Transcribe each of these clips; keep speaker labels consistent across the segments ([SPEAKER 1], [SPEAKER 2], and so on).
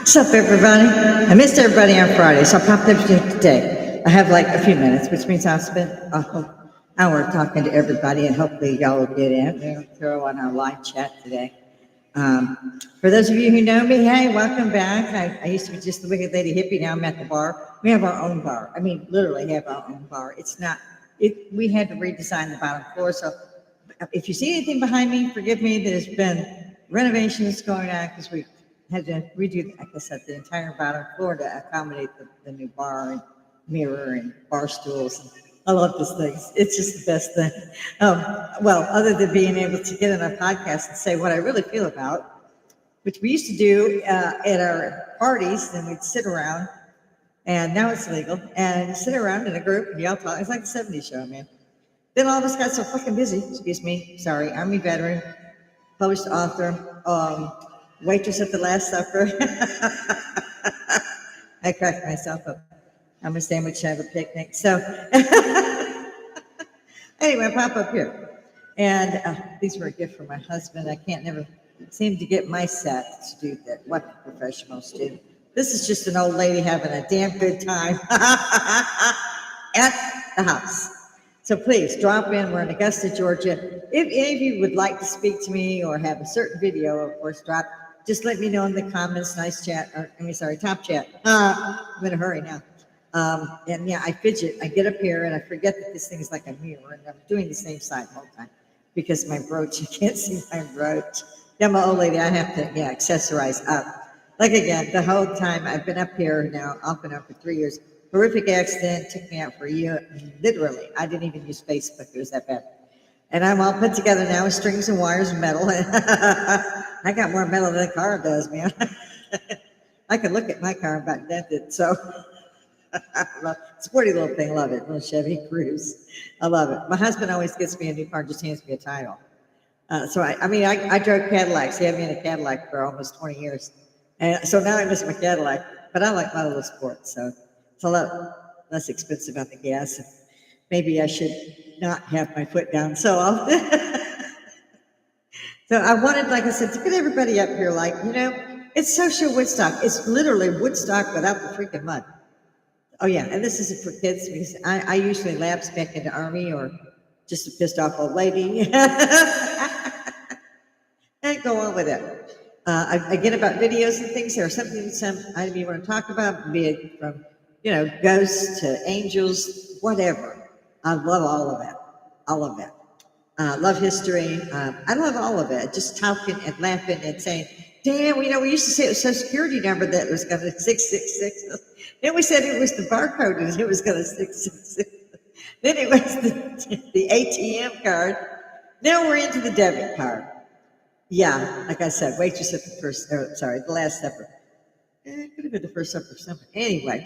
[SPEAKER 1] What's up, everybody? I missed everybody on Friday, so I popped up here today. I have like a few minutes, which means I'll spend a whole hour talking to everybody, and hopefully y'all will get in. We'll throw on our live chat today. For those of you who know me, hey, welcome back. I used to be just the Wicked Lady Hippy. Now I'm at the bar. We have our own bar. I mean, literally have our own bar. It's not. We had to redesign the bottom floor, so if you see anything behind me, forgive me. There's been renovations going on because we had to redo, like I said, the entire bottom floor to accommodate the new bar and mirror and bar stools. I love this thing. It's just the best thing. Well, other than being able to get on a podcast and say what I really feel about, which we used to do at our parties, and we'd sit around, and now it's legal, and sit around in a group and yell talk. It's like the 70s show, man. Then all of us got so fucking busy. Excuse me. Sorry. Army veteran, published author, waitress at the Last Supper. I cracked myself up. I'm a sandwich at a picnic. So anyway, I pop up here. And these were a gift from my husband. I can't never seem to get my set to do that, what professionals do. This is just an old lady having a damn good time at the house. So please drop in. We're in Augusta, Georgia. If any of you would like to speak to me or have a certain video, of course, drop. Just let me know in the comments. Nice chat. Top chat. I'm in a hurry now. And yeah, I fidget. I get up here and I forget that this thing is like a mirror, and I'm doing the same side the whole time because my brooch. You can't see my brooch. Yeah, I'm an old lady. I have to accessorize up. Like again, the whole time I've been up here now, off and on for 3 years. Horrific accident, took me out for a year. Literally, I didn't even use Facebook. It was that bad. And I'm all put together now with strings and wires and metal. I got more metal than the car does, man. I can look at my car about dented. So, sporty little thing, love it. Little Chevy Cruze. I love it. My husband always gets me a new car, just hands me a title. So, I drove Cadillacs. He had me in a Cadillac for almost 20 years. And so now I miss my Cadillac. But I like my little sport, so it's a lot less expensive on the gas. Maybe I should not have my foot down so often. So I wanted, like I said, to get everybody up here, it's social Woodstock. It's literally Woodstock without the freaking mud. Oh yeah, and this isn't for kids because I usually lapse back into Army or just a pissed off old lady. And go on with it. I get about videos and things. There's something some of you want to talk about, be it from ghosts to angels, whatever. I love all of it. All of it. Love history. I love all of it. Just talking and laughing and saying, damn, we used to say it was a social security number that was going to 666. Then we said it was the barcode and it was going to 666. Then it was the ATM card. Now we're into the debit card. Yeah, like I said, waitress at the Last Supper. It could have been the first supper or something. Anyway.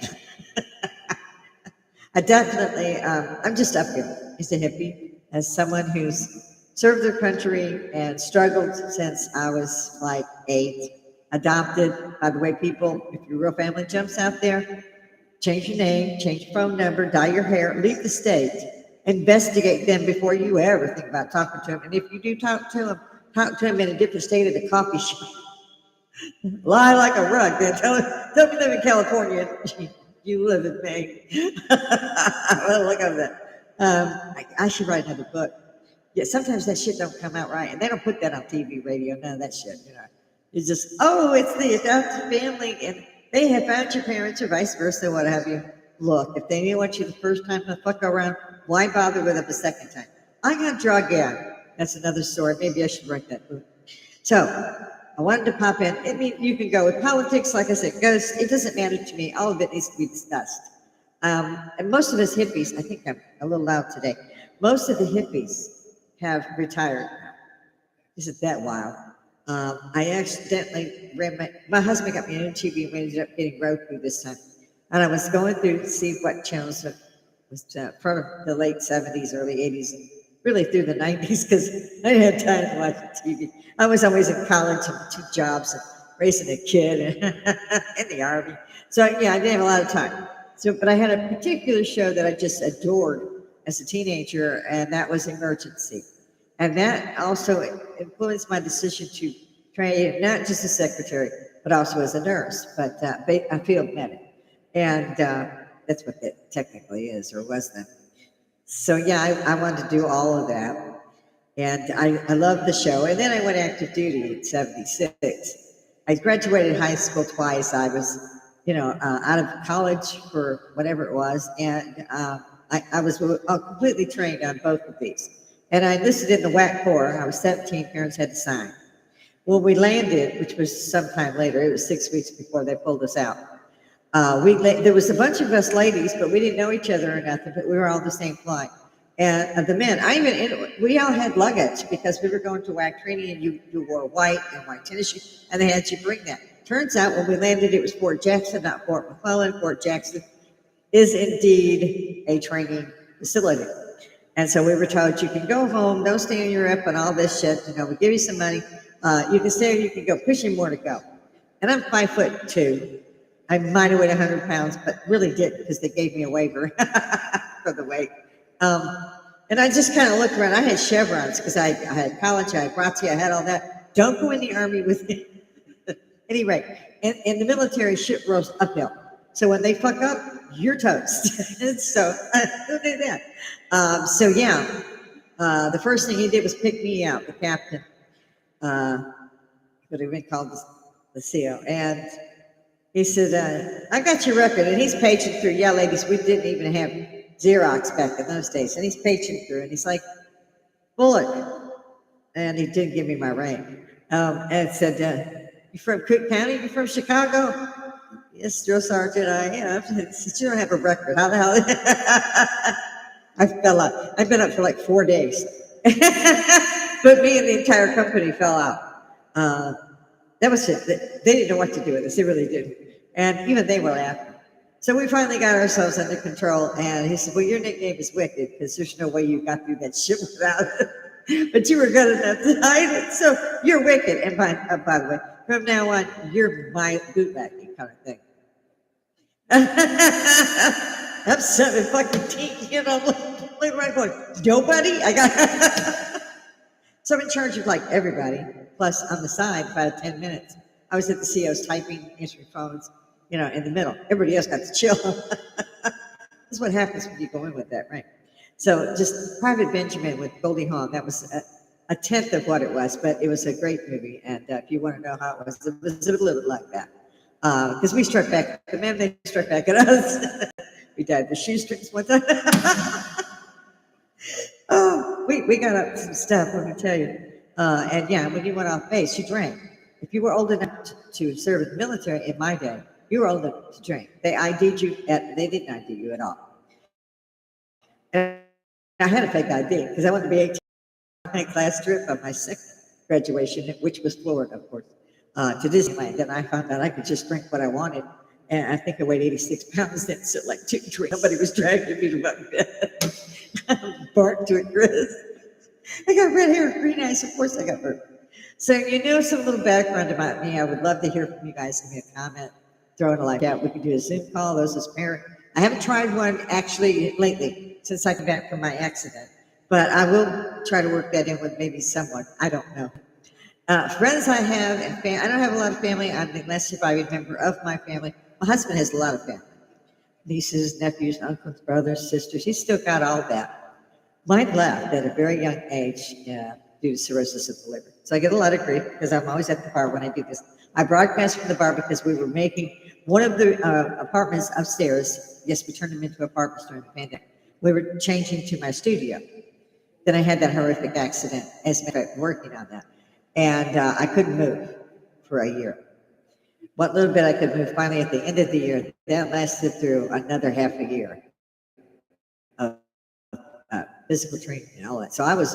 [SPEAKER 1] I definitely, I'm just up here as a hippie, as someone who's served their country and struggled since I was like 8, adopted. By the way, people, if your real family jumps out there, change your name, change your phone number, dye your hair, leave the state, investigate them before you ever think about talking to them. And if you do talk to them in a different state at a coffee shop. Lie like a rug. Then tell me live in California. You live in Maine. Well, look over that. I should write another book. Yeah, sometimes that shit don't come out right, and they don't put that on TV, radio, none of that shit. It's just, it's the adopted family, and they have found your parents, or vice versa, what have you. Look, if they didn't want you the first time to fuck around, why bother with them the second time? I got drug out. That's another story. Maybe I should write that book. So I wanted to pop in. I mean, you can go with politics, like I said, ghosts. It doesn't matter to me. All of it needs to be discussed. And most of us hippies, I think I'm a little loud today. Most of the hippies have retired now. Isn't that wild? I accidentally my husband got me a new TV and we ended up getting Roku this time. And I was going through to see what channels was from the late 70s, early 80s, and really through the 90s, because I didn't have time to watch TV. I was always in college and 2 jobs and raising a kid and in the Army. So yeah, I didn't have a lot of time. But I had a particular show that I just adored as a teenager, and that was Emergency. And that also influenced my decision to train not just a secretary, but also as a nurse, but a field medic. And that's what that technically is, or was then. So yeah, I wanted to do all of that. And I loved the show. And then I went active duty in 76. I graduated high school twice. I was, out of college for whatever it was. And I was completely trained on both of these. And I enlisted in the WAC Corps. I was 17, parents had to sign. Well, we landed, which was sometime later. It was 6 weeks before they pulled us out. There was a bunch of us ladies, but we didn't know each other or nothing, but we were all the same flight. And the men, we all had luggage because we were going to WAC training, and you wore white tennis shoes, and they had you bring that. Turns out when we landed, it was Fort Jackson, not Fort McClellan. Fort Jackson is indeed a training facility. And so we were told, you can go home, don't stay in Europe and all this shit, we give you some money. You can stay or you can go, pushing more to go. And I'm 5'2". I might have weighed 100 pounds, but really didn't because they gave me a waiver for the weight. And I just kind of looked around. I had chevrons because I had college, I had Brazzi, I had all that. Don't go in the Army with me. At any rate, in the military, shit rolls uphill. So when they fuck up, you're toast. So who did that? So yeah, the first thing he did was pick me out, the captain. But he been called the CO. And he said, I got your record. And he's paging through. Yeah, ladies, we didn't even have Xerox back in those days. And he's paging through. And he's like, Bullock. And he didn't give me my rank. And it said, you from Cook County? You from Chicago? Yes, drill sergeant, I am. Since you don't have a record, how the hell? I fell out. I've been up for like 4 days. But me and the entire company fell out. That was it. They didn't know what to do with us. They really didn't. And even they were laughing. So we finally got ourselves under control. And he said, well, your nickname is Wicked because there's no way you got through that shit without it. But you were good enough to hide it. So you're Wicked. And by the way, from now on, you're my bootlegging kind of thing. I'm 7 fucking teeth, look right going, nobody? I got So I'm in charge of like everybody. Plus on the side, about 10 minutes, I was at the CO's typing, answering phones, in the middle. Everybody else got to chill. That's what happens when you go in with that, right? So just Private Benjamin with Goldie Hawn, that was a tenth of what it was, but it was a great movie. And if you want to know how it was a little bit like that. Because we struck back at the men, they struck back at us. We died the shoestrings one time. Oh, we got up some stuff, let me tell you. And yeah, when you went off base, you drank. If you were old enough to serve in the military in my day, you were old enough to drink. They ID'd you, they didn't ID you at all. And I had a fake ID because I wanted to be 18 on a class trip on my second graduation, which was Florida, of course, to Disneyland. And I found out I could just drink what I wanted. And I think I weighed 86 pounds then, so like 2 drinks. Somebody was dragging me to my bed. Barked to a crisp. I got red hair and green eyes. Of course I got burnt. So some little background about me. I would love to hear from you guys. Give me a comment. Throw it like that. We could do a Zoom call. Those as parent. I haven't tried one actually lately since I came back from my accident. But I will try to work that in with maybe someone. I don't know. Friends I have, and I don't have a lot of family. I'm the last surviving member of my family. My husband has a lot of family. Nieces, nephews, uncles, brothers, sisters. He's still got all that. Mine left at a very young age due to cirrhosis of the liver. So I get a lot of grief because I'm always at the bar when I do this. I broadcast from the bar because we were making one of the apartments upstairs. Yes, we turned them into apartments during the pandemic. We were changing to my studio. Then I had that horrific accident, as a matter of fact, working on that. And I couldn't move for a year. What little bit I could move, finally at the end of the year, that lasted through another half a year of physical training and all that. So I was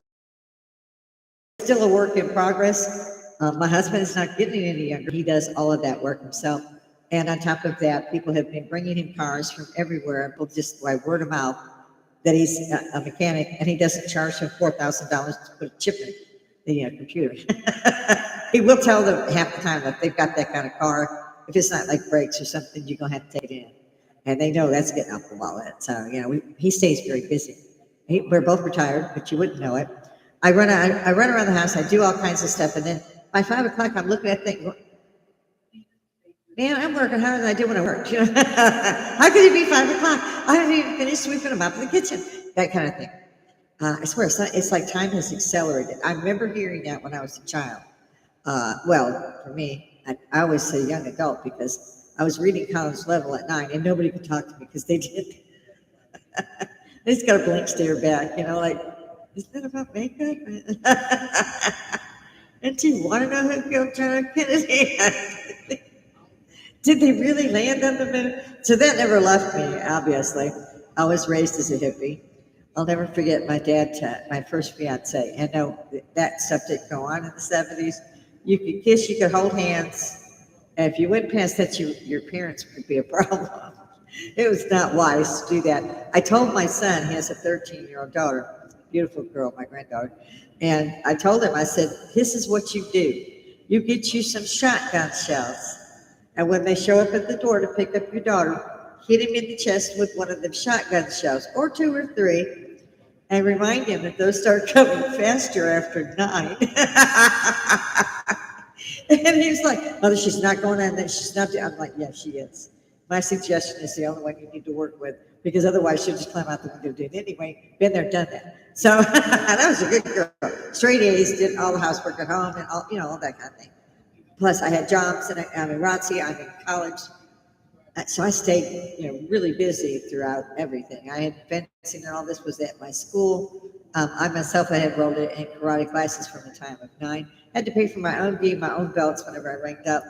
[SPEAKER 1] still a work in progress. My husband is not getting any younger. He does all of that work himself. And on top of that, people have been bringing him cars from everywhere, just by word of mouth, that he's a mechanic, and he doesn't charge them $4,000 to put a chip in the computer. He will tell them half the time that they've got that kind of car. If it's not like brakes or something, you're going to have to take it in. And they know that's getting off the wallet. So, he stays very busy. We're both retired, but you wouldn't know it. I run around the house. I do all kinds of stuff. And then by 5 o'clock, I'm looking at things. Man, I'm working harder than I did when I worked. You know, how could it be 5 o'clock? I haven't even finished sweeping them up in the kitchen. That kind of thing. I swear, it's like time has accelerated. I remember hearing that when I was a child. Well, for me, I always say young adult because I was reading college level at 9 and nobody could talk to me because they didn't. They just got a blank stare back, you know, like, is that about makeup? And do you want to know who killed John F. Kennedy? Did they really land on the moon? So that never left me, obviously. I was raised as a hippie. I'll never forget my dad, my first fiance. And no, that stuff didn't go on in the 70s. You could kiss, you could hold hands. And if you went past that, your parents would be a problem. It was not wise to do that. I told my son, he has a 13-year-old daughter, beautiful girl, my granddaughter. And I told him, I said, this is what you do. You get you some shotgun shells. And when they show up at the door to pick up your daughter, hit him in the chest with one of them shotgun shells, or 2 or 3, and remind him that those start coming faster after 9. And he was like, Mother, she's not going on that. She's not. I'm like, yeah, she is. My suggestion is the only one you need to work with because otherwise she'll just climb out the window. Did anyway. Been there, done that. So that was a good girl. Straight A's, did all the housework at home and all, you know, all that kind of thing. Plus, I had jobs and I'm in ROTC. I'm in college. So I stayed, you know, really busy throughout everything. I had fencing and all this was at my school. I myself, I had enrolled in karate classes from the time of 9. Had to pay for my own gi, my own belts whenever I ranked up.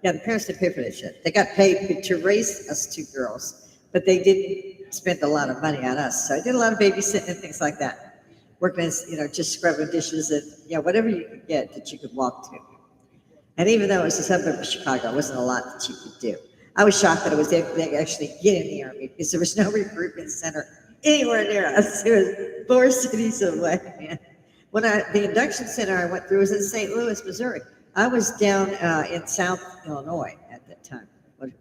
[SPEAKER 1] Yeah, the parents didn't pay for that shit. They got paid to raise us 2 girls, but they didn't spend a lot of money on us. So I did a lot of babysitting and things like that. Working as, you know, just scrubbing dishes and, you know, whatever you could get that you could walk to. And even though it was a suburb of Chicago, it wasn't a lot that you could do. I was shocked that I was able to actually get in the Army because there was no recruitment center anywhere near us. It was 4 cities away. When the induction center I went through was in St. Louis, Missouri. I was down in South Illinois at that time.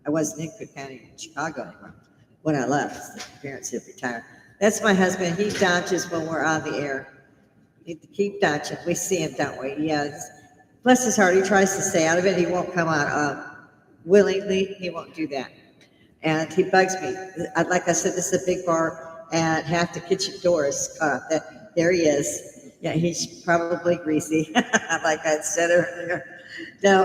[SPEAKER 1] I wasn't in Cook County, Chicago anymore when I left. The parents had retired. That's my husband. He dodges when we're on the air. He keep dodging. We see him, don't we? Yeah. Bless his heart. He tries to stay out of it. He won't come out willingly. He won't do that. And he bugs me. Like I said, this is a big bar, and half the kitchen door is cut off. There he is. Yeah, he's probably greasy, like I said earlier. Now,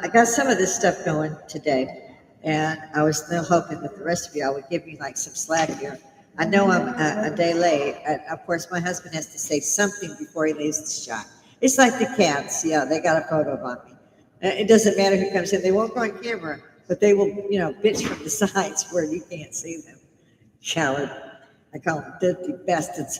[SPEAKER 1] I got some of this stuff going today, and I was still hoping that the rest of y'all would give me like some slack here. I know I'm a day late, and of course, my husband has to say something before he leaves the shot. It's like the cats. Yeah, they got a photo of me. It doesn't matter who comes in. They won't go on camera, but they will, you know, bitch from the sides where you can't see them. Coward. I call them dirty bastards.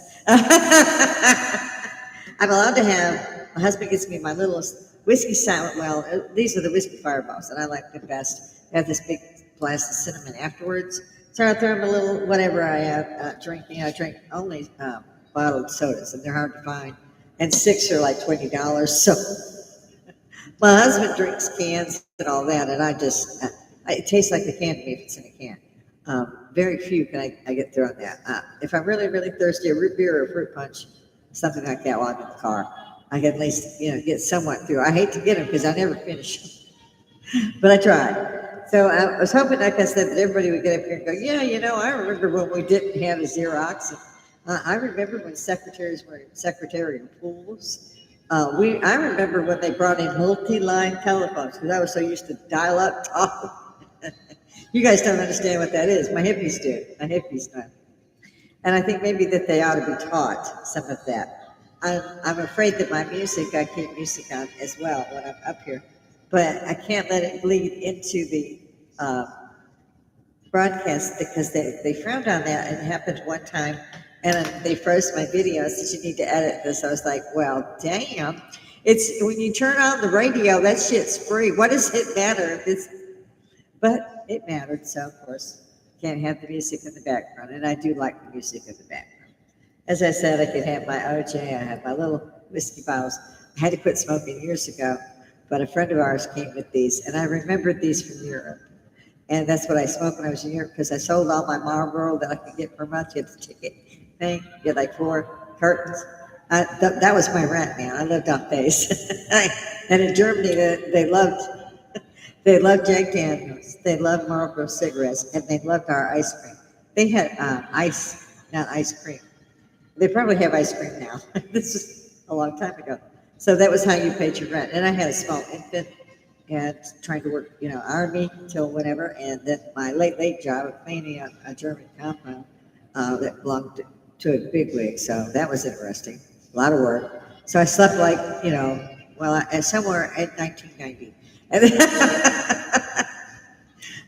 [SPEAKER 1] I'm allowed to have, my husband gets me my littlest whiskey silent, well, these are the whiskey fireballs that I like the best. I have this big glass of cinnamon afterwards. So I throw them a little, whatever I have drinking. I drink only bottled sodas, and they're hard to find. And 6 are like $20. So my husband drinks cans and all that, and I just, it tastes like a can to me if it's in a can. Very few can I get through on that. If I'm really, really thirsty, a root beer or a fruit punch, something like that while I'm in the car, I can at least, you know, get somewhat through. I hate to get them because I never finish them, but I try. So I was hoping, like I said, that everybody would get up here and go, yeah, you know, I remember when we didn't have a Xerox. I remember when secretaries were in secretarial pools. I remember when they brought in multi-line telephones because I was so used to dial-up talk. You guys don't understand what that is. My hippies do. My hippies know. And I think maybe that they ought to be taught some of that. I'm afraid that my music, I keep music on as well when I'm up here, but I can't let it bleed into the broadcast because they frowned on that. It happened one time, and they froze my video, said you need to edit this. I was like, well, damn. It's when you turn on the radio, that shit's free. What does it matter if it's? But it mattered, so of course, can't have the music in the background, and I do like the music in the background. As I said, I could have my OJ, I have my little whiskey bottles. I had to quit smoking years ago, but a friend of ours came with these, and I remembered these from Europe. And that's what I smoked when I was in Europe, because I sold all my Marlboro that I could get per month. You had the ticket thing, you had like 4 cartons. That was my rent, man. I lived off base. And in Germany, they loved They loved Jack Daniels. They loved Marlboro cigarettes, and they loved our ice cream. They had ice, not ice cream. They probably have ice cream now. This is a long time ago. So that was how you paid your rent. And I had a small infant and trying to work, army till whatever. And then my late job of cleaning a German compound that belonged to a bigwig. So that was interesting. A lot of work. So I slept like, somewhere at 1990. And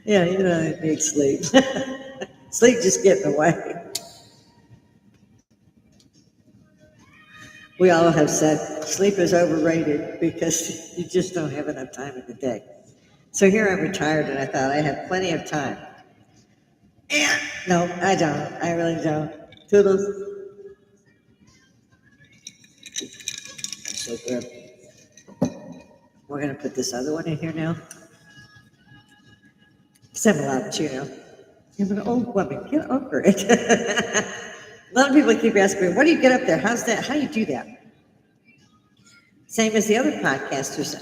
[SPEAKER 1] yeah, I need sleep. Sleep just getting away. We all have said sleep is overrated because you just don't have enough time in the day. So here I'm retired and I thought I have plenty of time. And no, I don't. I really don't. Toodles. So good. We're going to put this other one in here now. Because I'm allowed to, I'm an old woman. Get over it. A lot of people keep asking me, what do you get up there? How's that? How do you do that? Same as the other podcasters.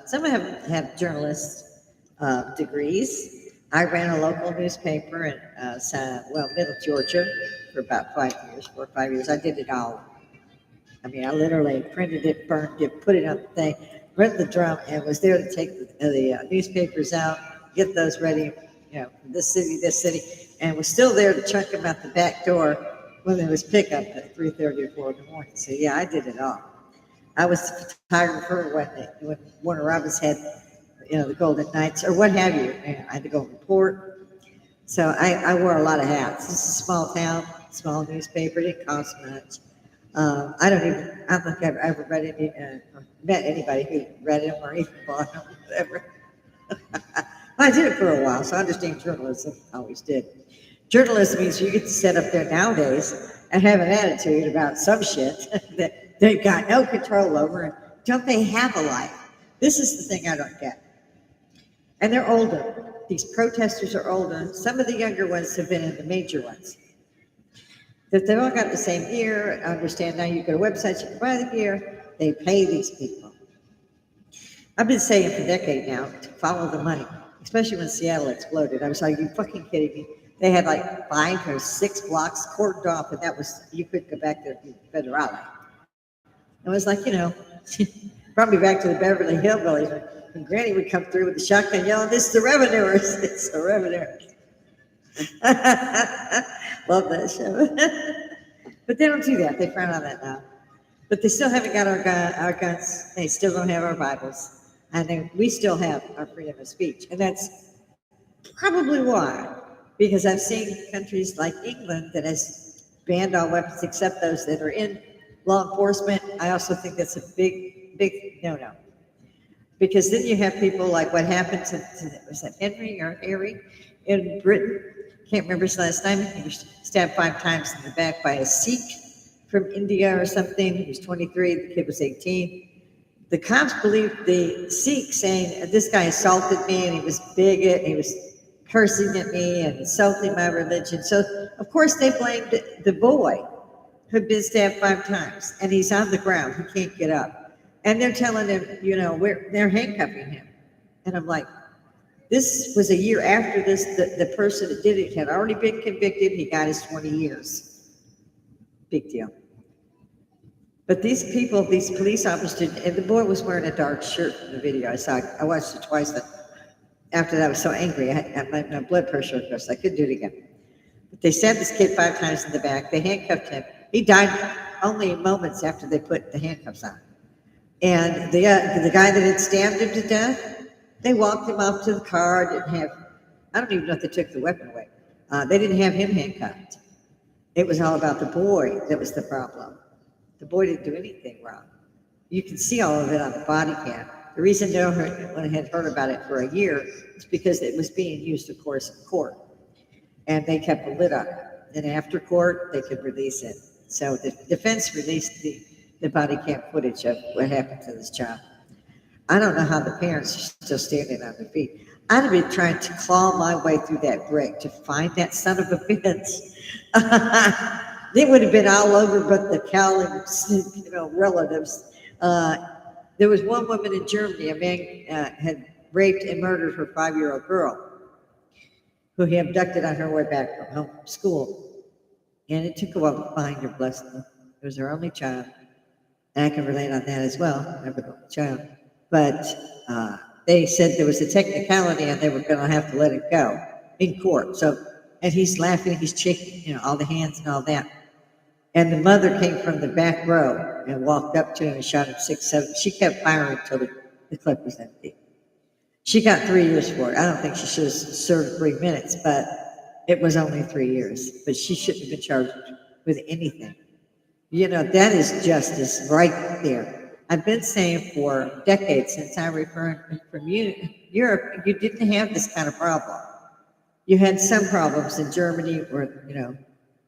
[SPEAKER 1] Some have journalist degrees. I ran a local newspaper in Middle Georgia for about 4 or 5 years. I did it all. I mean, I literally printed it, burned it, put it on the thing, read the drum, and was there to take the newspapers out, get those ready, this city, and was still there to chuck them out the back door when there was pickup at 3:30 or 4 in the morning. So yeah, I did it all. I was the photographer when Warner Robins had, the Golden Knights or what have you. And I had to go report. So I wore a lot of hats. This is a small town, small newspaper. It didn't cost much. I don't think I've ever read any, or met anybody who read them or even bought them, whatever. I did it for a while, so I understand journalism. Always did. Journalism means you get to sit up there nowadays and have an attitude about some shit that they've got no control over. And don't they have a life? This is the thing I don't get. And they're older. These protesters are older. Some of the younger ones have been in the major ones. That they've all got the same gear. I understand now you go to websites, you can buy the gear. They pay these people. I've been saying for a decade now to follow the money, especially when Seattle exploded. I was like, are you fucking kidding me? They had like 5 or 6 blocks cordoned off, and that was, you couldn't go back there to Federale. It was like, brought me back to the Beverly Hillbillies. And Granny would come through with the shotgun yelling, this is the revenuers. It's the revenuers. Love that show. But they don't do that. They frown on that now. But they still haven't got our guns. They still don't have our Bibles. And we still have our freedom of speech. And that's probably why. Because I've seen countries like England that has banned all weapons except those that are in law enforcement. I also think that's a big no-no. Because then you have people like what happened to was that Henry or Harry in Britain? Can't remember his last name. He was stabbed 5 times in the back by a Sikh from India or something. He was 23, the kid was 18. The cops believed the Sikh saying, this guy assaulted me and he was bigot, he was cursing at me and insulting my religion. So, of course, they blamed the boy who'd been stabbed 5 times and he's on the ground, he can't get up. And they're telling him, they're handcuffing him. And I'm like, this was a year after this, the person that did it had already been convicted. He got his 20 years. Big deal. But these people, these police officers, and the boy was wearing a dark shirt in the video. I watched it twice. After that, I was so angry. My blood pressure goes. I couldn't do it again. But they stabbed this kid 5 times in the back. They handcuffed him. He died only moments after they put the handcuffs on. And the guy that had stabbed him to death, they walked him off to the car. I don't even know if they took the weapon away. They didn't have him handcuffed. It was all about the boy that was the problem. The boy didn't do anything wrong. You can see all of it on the body cam. The reason no one had heard about it for a year is because it was being used, of course, in court. And they kept a lid on it. And after court, they could release it. So the defense released the body cam footage of what happened to this child. I don't know how the parents are still standing on their feet. I'd have been trying to claw my way through that brick to find that son of a bitch. It would have been all over but the Cowling, relatives. There was one woman in Germany, a man had raped and murdered her 5-year-old girl, who he abducted on her way back from home from school. And it took a while to find her, bless them. It was her only child. And I can relate on that as well, never the only child. But they said there was a technicality and they were going to have to let him go in court. So, and he's laughing, he's shaking, all the hands and all that. And the mother came from the back row and walked up to him and shot him 6, 7. She kept firing until the clip was empty. She got 3 years for it. I don't think she should have served 3 minutes, but it was only 3 years. But she shouldn't have been charged with anything. That is justice right there. I've been saying for decades, since I returned from Europe, you didn't have this kind of problem. You had some problems in Germany where,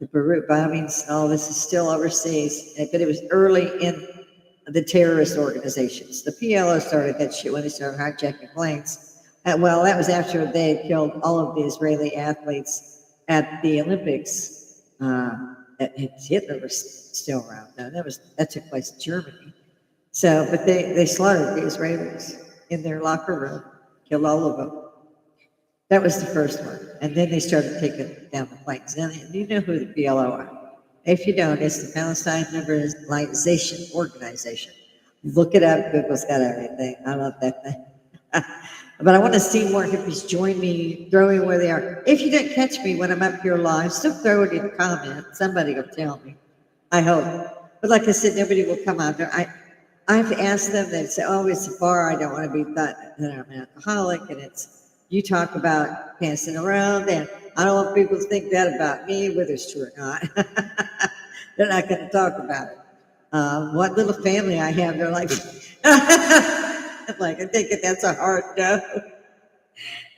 [SPEAKER 1] the Beirut bombings and all this is still overseas, but it was early in the terrorist organizations. The PLO started that shit when they started hijacking planes. Well, that was after they had killed all of the Israeli athletes at the Olympics. Hitler was still around. No, that took place in Germany. So, but they slaughtered the Israelis in their locker room, killed all of them. That was the first one. And then they started taking down the planes. And you know who the PLO are. If you don't, it's the Palestine Liberalization Organization. Look it up. Google's got everything. I love that thing. But I want to see more hippies join me, throwing where they are. If you didn't catch me when I'm up here live, still throw it in a comment. Somebody will tell me. I hope. But like I said, nobody will come out there. I've asked them, they'd say, oh, it's a bar. I don't want to be thought that I'm an alcoholic. And you talk about passing around. And I don't want people to think that about me, whether it's true or not. They're not going to talk about it. What little family I have, they're like, I'm like, I think that's a hard no.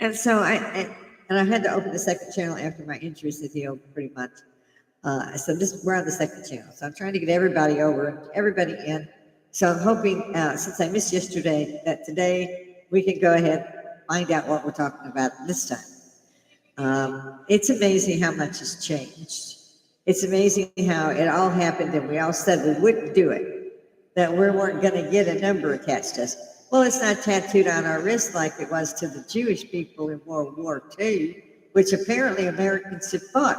[SPEAKER 1] And so I had to open the second channel after my injuries had healed pretty much. So we're on the second channel. So I'm trying to get everybody over, everybody in. So I'm hoping, since I missed yesterday, that today we can go ahead and find out what we're talking about this time. It's amazing how much has changed. It's amazing how it all happened and we all said we wouldn't do it, that we weren't going to get a number attached to us. Well, it's not tattooed on our wrist like it was to the Jewish people in World War II, which apparently Americans had fought.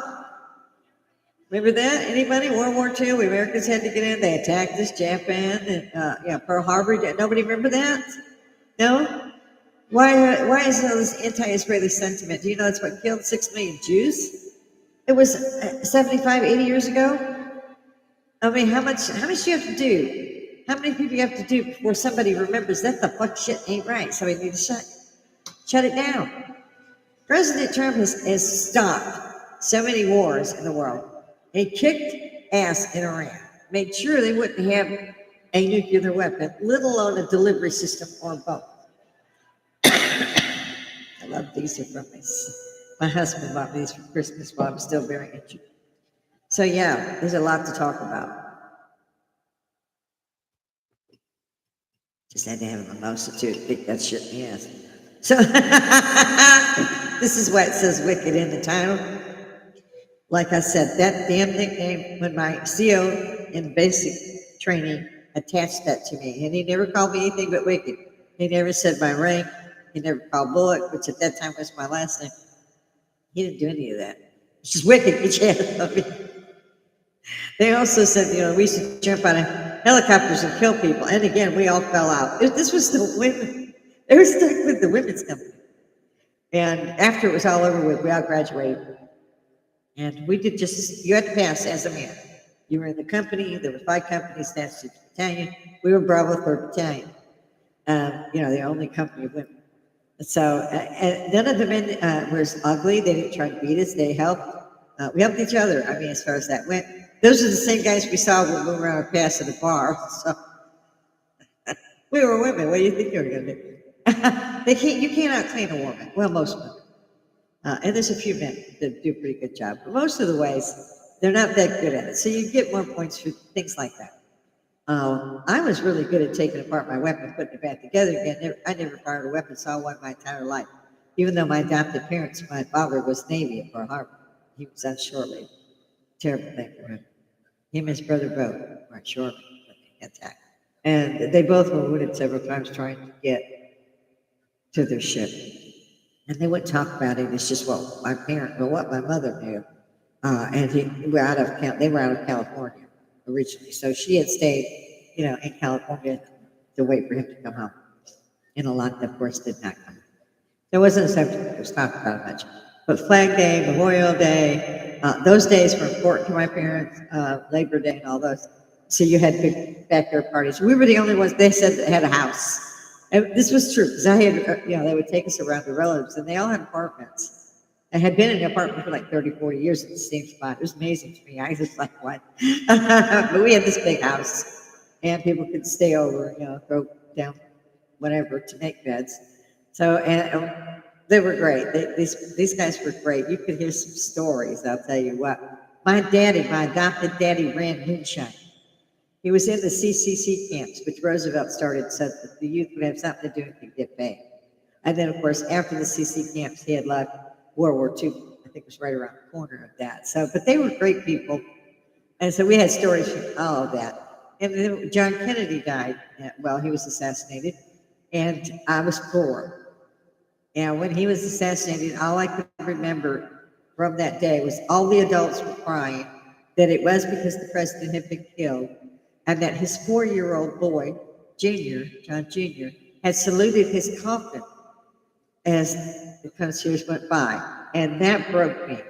[SPEAKER 1] Remember that? Anybody? World War II, the Americans had to get in. They attacked us, Japan, and Pearl Harbor. Nobody remember that? No? Why is all this anti-Israeli sentiment? Do you know that's what killed 6 million Jews? It was 75, 80 years ago. I mean, how much do you have to do? How many people you have to do before somebody remembers that the fuck shit ain't right? Somebody needs to shut it down. President Trump has stopped so many wars in the world. He kicked ass in Iran, made sure they wouldn't have a nuclear weapon, let alone a delivery system or both. I love these are from my husband bought these for Christmas while I'm still very injured. So yeah, there's a lot to talk about. Just had to have a mimosa too to pick that shit in the ass. So this is why it says wicked in the title. Like I said, that damn nickname, when my CO in basic training attached that to me, and he never called me anything but wicked. He never said my rank. He never called Bullock, which at that time was my last name. He didn't do any of that. It's just wicked. Get your hands off me. They also said, we used to jump out of helicopters and kill people. And again, we all fell out. This was the women. They were stuck with the women's company. And after it was all over with, we all graduated. And we did you had to pass as a man. You were in the company. There were 5 companies, that's the battalion. We were Bravo 3rd Battalion. The only company of women. So and none of the men were ugly. They didn't try to beat us. They helped. We helped each other. I mean, as far as that went. Those are the same guys we saw when we were on a pass at a bar. So we were women. What do you think you were going to do? You cannot clean a woman. Well, most women. And there's a few men that do a pretty good job. But most of the ways, they're not that good at it. So you get more points for things like that. I was really good at taking apart my weapon, putting it back together again. I never fired a weapon, saw one my entire life. Even though my adopted parents, my father was Navy at Pearl Harbor. He was on shore leave. Terrible thing for him. Him and his brother both were on shore leave when they attacked. And they both were wounded several times trying to get to their ship. And they wouldn't talk about it. It's just what my mother knew. And they were out of California originally. So she had stayed, in California to wait for him to come home. And a lot, of course, did not come. There wasn't a subject that was talked about much. But Flag Day, Memorial Day, those days were important to my parents, Labor Day and all those. So you had big backyard parties. We were the only ones, they said, that had a house. And this was true, because I had, they would take us around to relatives, and they all had apartments. I had been in an apartment for like 30, 40 years at the same spot. It was amazing to me. I was just like, what? But we had this big house, and people could stay over, throw down whatever to make beds. So, and they were great. These guys were great. You could hear some stories, I'll tell you what. My adopted daddy, ran moonshine. He was in the CCC camps, which Roosevelt started so that the youth would have something to do and could get paid. And then, of course, after the CC camps, he had left. World War II, I think, was right around the corner of that. So, but they were great people. And so we had stories from all of that. And then John Kennedy died. He was assassinated. And I was 4. And when he was assassinated, all I could remember from that day was all the adults were crying that it was because the president had been killed, and that his 4-year-old boy, John Jr., had saluted his coffin as the concierge went by. And that broke me.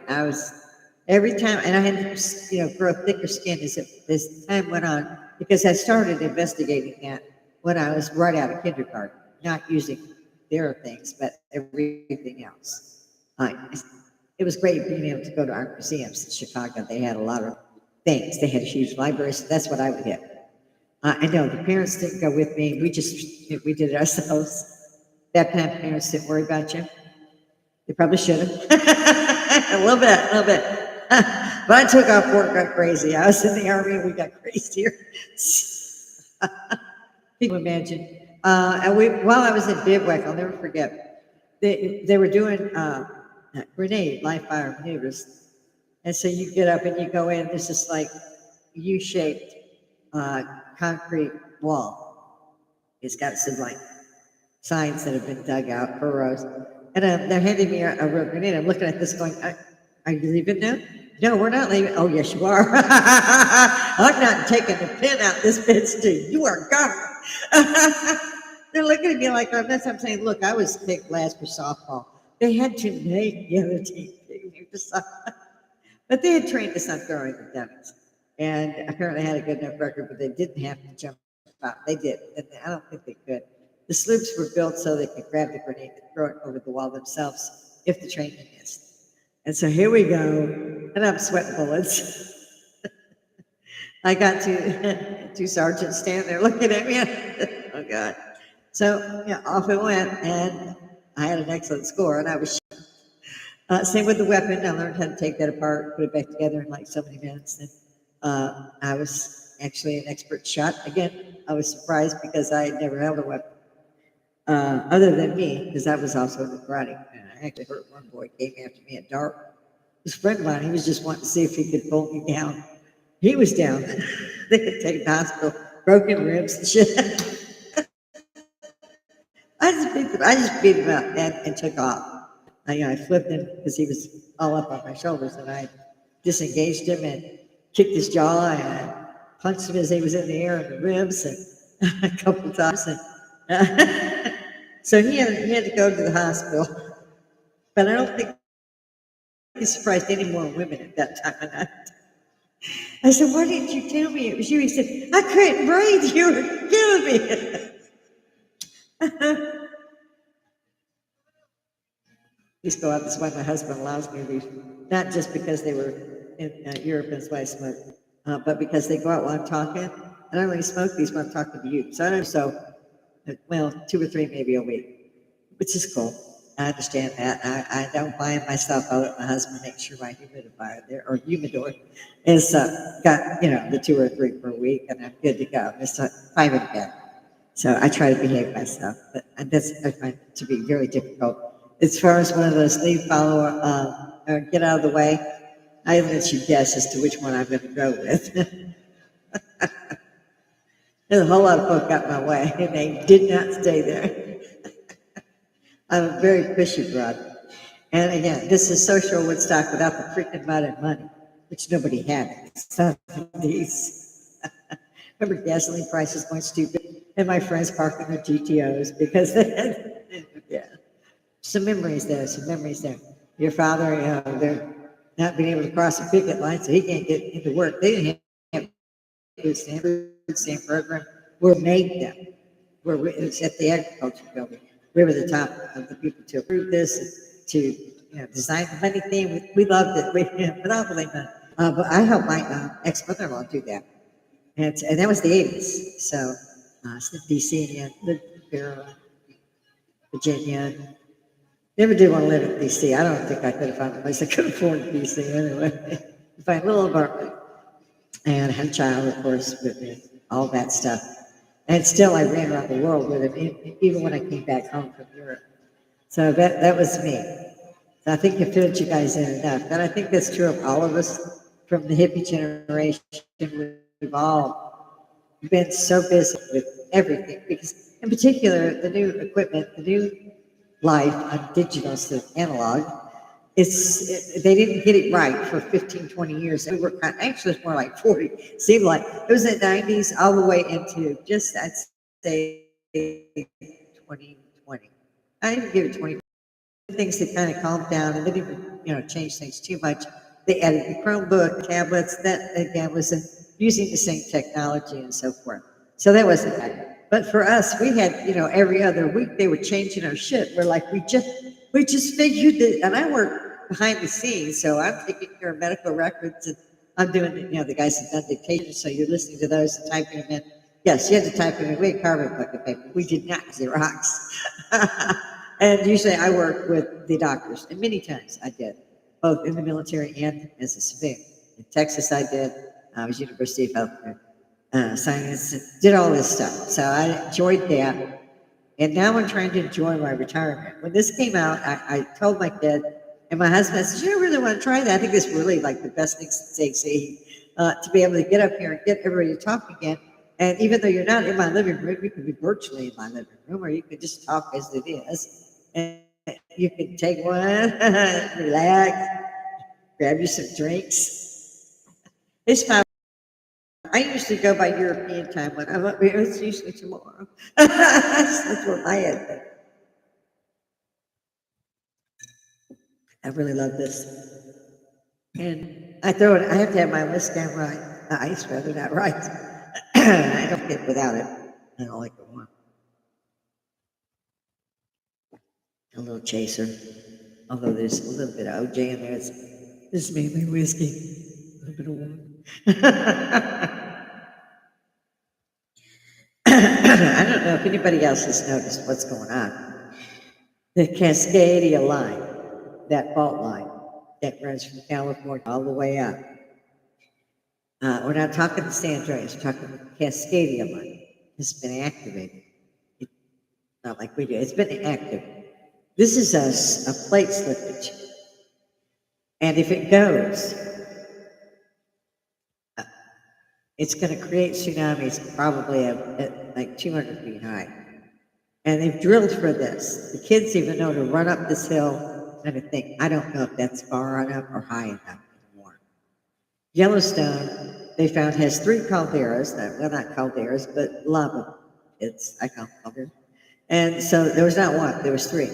[SPEAKER 1] Every time, and I had to, grow thicker skin as time went on, because I started investigating that when I was right out of kindergarten, not using their things, but everything else. It was great being able to go to art museums in Chicago. They had a lot of things. They had a huge library, so that's what I would hit. I know the parents didn't go with me. We did it ourselves. That time, parents didn't worry about you. They probably should have. a little bit. But I took off work, got crazy. I was in the Army, and we got crazier. Can you imagine? And while I was in bivouac, I'll never forget, they were doing live fire maneuvers. And so you get up and you go in, there's this like U-shaped concrete wall. It's got some like signs that have been dug out, furrows. And they're handing me a real grenade. I'm looking at this going, are you leaving now? No, we're not leaving. Oh, yes, you are. I'm not taking the pin out this bitch too. You are gone. They're looking at me like that's what I'm saying. Look, I was picked last for softball. They had to make the other team pick me for softball. But they had trained us on throwing the dummies. And apparently had a good enough record, but they didn't have to jump out. They did. And I don't think they could. The sloops were built so they could grab the grenade and throw it over the wall themselves if the training missed. And so here we go, and I'm sweating bullets. I got two sergeants standing there looking at me. Oh, God. So off it went, and I had an excellent score, and I was same with the weapon. I learned how to take that apart, put it back together in like so many minutes. And I was actually an expert shot. Again, I was surprised because I had never held a weapon. Other than me, because I was also in the karate. And I actually hurt one boy, came after me at dark. His friend of mine, he was just wanting to see if he could pull me down. He was down. They could take him to the hospital, broken ribs and shit. I just beat him up and took off. I flipped him because he was all up on my shoulders, and I disengaged him and kicked his jaw, and I punched him as he was in the air in the ribs and a couple times. And, so he had to go to the hospital. But I don't think he surprised any more women at that time of night. I said, why didn't you tell me it was you? He said, I couldn't breathe. You were killing me. These go out. That's why my husband allows me to leave. Not just because they were in Europe and that's why I smoke, but because they go out while I'm talking. And I only smoke these when I'm talking to you. So 2 or 3 maybe a week, which is cool. I understand that. I don't buy it myself. I let my husband make sure my humidifier there, or humidor, is got, the 2 or 3 per week, and I'm good to go. It's 5 in bed. So I try to behave myself, but I find it to be very difficult. As far as one of those lead follow or get out of the way, I let you guess as to which one I'm going to go with. There's a whole lot of folk got in my way, and they did not stay there. I'm a very pushy broad. And again, this is social Woodstock without the freaking mud and money, which nobody had in the 70s. Remember gasoline prices going stupid, and my friends parking their GTOs because they had, yeah. Some memories there, some memories there. Your father, they're not being able to cross a picket line, so he can't get into work. They didn't have food stamp program. We made them. It's at the agriculture building. We were the top of the people to approve this, to design the money theme. We loved it. We monopoly money. But I helped my ex-mother-in-law do that, and that was the 80s. So it's DC and Virginia. Never did want to live in DC. I don't think I could have found a place I could afford in DC anyway. Find a little apartment and had a child, of course, with me, all that stuff. And still, I ran around the world with him, even when I came back home from Europe. So that was me. So I think I fitted you guys in enough. And I think that's true of all of us from the hippie generation. We've all been so busy with everything because, in particular, the new equipment, the new life on digital to analog, they didn't get it right for 15, 20 years. We were actually it's more like 40. It seemed like it was the 90s all the way into just I'd say 2020. I didn't give it 20. Things that kind of calmed down and they didn't change things too much. They added the Chromebook, tablets. That again was using the same technology and so forth. So that wasn't bad. But for us, we had, every other week they were changing our shit. We're like, we just figured that, and I work behind the scenes, so I'm taking care of medical records and I'm doing, the guys have done dictation, so you're listening to those and typing them in. Yes, you had to type them in. We had carbon bucket paper. We did not Xerox. And usually I work with the doctors, and many times I did, both in the military and as a civilian. In Texas, I did. I was University of Health Science, did all this stuff. So I enjoyed that. And now I'm trying to enjoy my retirement. When this came out, I told my kid and my husband, I said, you really want to try that? I think it's really like the best thing since AC, to be able to get up here and get everybody to talk again. And even though you're not in my living room, you can be virtually in my living room, or you can just talk as it is. And you can take one, relax, grab you some drinks. It's fine. I usually go by European time when I'm up here. It's usually tomorrow. That's what my head thinks. I really love this. And I have to have my whiskey right. Ice rather, not right. I don't get without it. I don't like the warm. A little chaser. Although there's a little bit of OJ in there. This is mainly whiskey. A little bit of warm. I don't know if anybody else has noticed what's going on. The Cascadia line, that fault line that runs from California all the way up. We're not talking the San Andreas, we're talking the Cascadia line. It's been activated. It's not like we do, it's been active. This is a plate slippage. And if it goes, it's going to create tsunamis probably at like 200 feet high. And they've drilled for this. The kids even know to run up this hill and to think, I don't know if that's far enough or high enough anymore. Yellowstone, they found, has 3 calderas, well, not calderas, but lava pits, I call them calderas. And so there was not one, there was 3.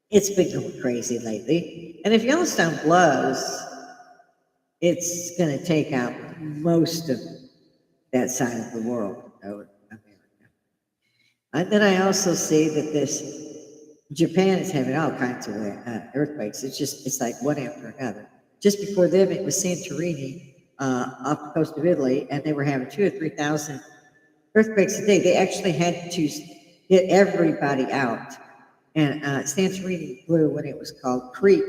[SPEAKER 1] It's been going crazy lately. And if Yellowstone blows, it's going to take out most of that side of the world, America. And then I also see that Japan is having all kinds of earthquakes. It's like one after another. Just before them, it was Santorini off the coast of Italy, and they were having 2,000 or 3,000 earthquakes a day. They actually had to get everybody out. And Santorini blew when it was called Crete,